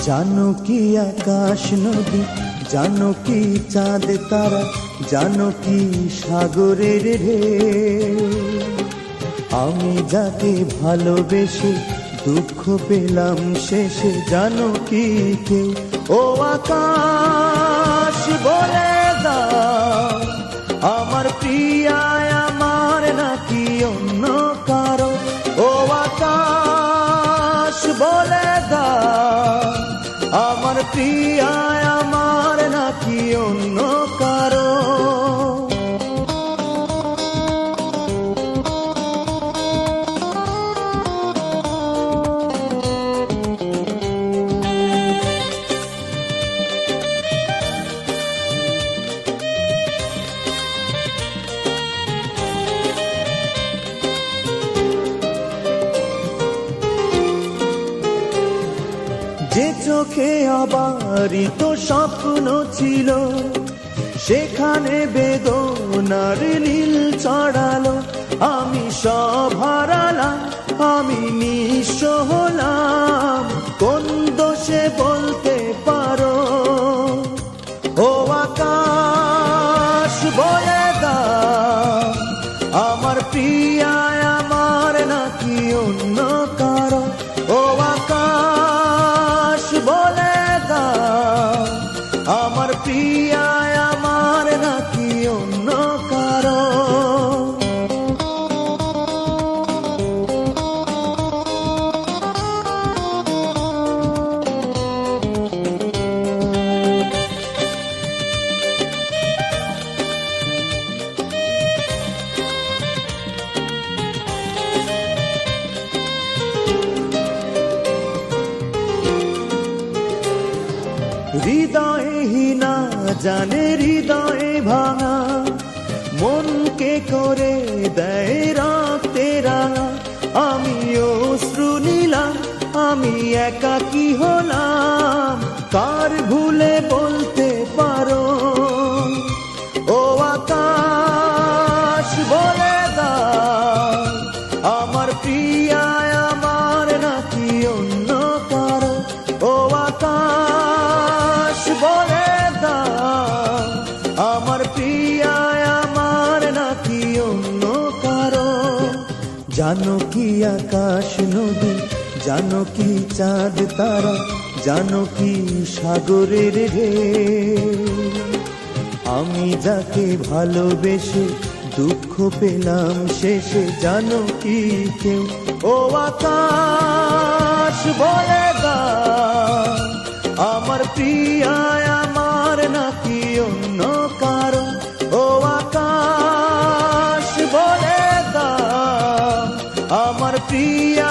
জানো কি আকাশ নদী, জানো কি চাঁদ তারা, জানো কি সাগরের ঢেউ। আমি যাকে ভালোবেসে দুঃখ পেলাম শেষে, জানো কি কেউ? ও আকাশ বলে দাও, আমার প্রিয়া আমার নাকি অন্য কারো? ও আকাশ বলে দাও, আমার প্রিয়া আমার নাকি অন্য কারো? যে চোখে অবারিত স্বপ্ন ছিল, সেখানে বেদনার নীল ছড়ালো। আমি সব হারালাম, আমি নিঃস্ব হলাম, কোন দোষে বলতে পারো? ও আকাশ বলে দাও, আমার প্রিয়া আমার নাকি অন্য কারো? ও আকাশ বলে দাও, আমার প্রিয়া আমার নাকি অন্য কারো? হৃদয়ে হীনা জানে হৃদয়ে ভাঙা, মনকে করে দেয় রক্তে রাঙা। আমি অশ্রু নিলাম, আমি একাকী হলাম, কার ভুলে বলতে পারো? ও আকাশ বলে দাও, আমার প্রিয়া আমার নাকি অন্য কারো? ও আকাশ বলে দাও, আমার প্রিয়া আমার নাকি অন্য কারো? জানো কি আকাশ নদী, জানো কি চাঁদ তারা, জানো কি সাগরের ঢেউ। আমি যাকে ভালোবেসে দুঃখ পেলাম শেষে, জানো কি কেউ? ও আকাশ বলে দাও, আমার প্রিয়া আমার নাকি অন্য কারো? ও আকাশ বলে দাও, আমার প্রিয়া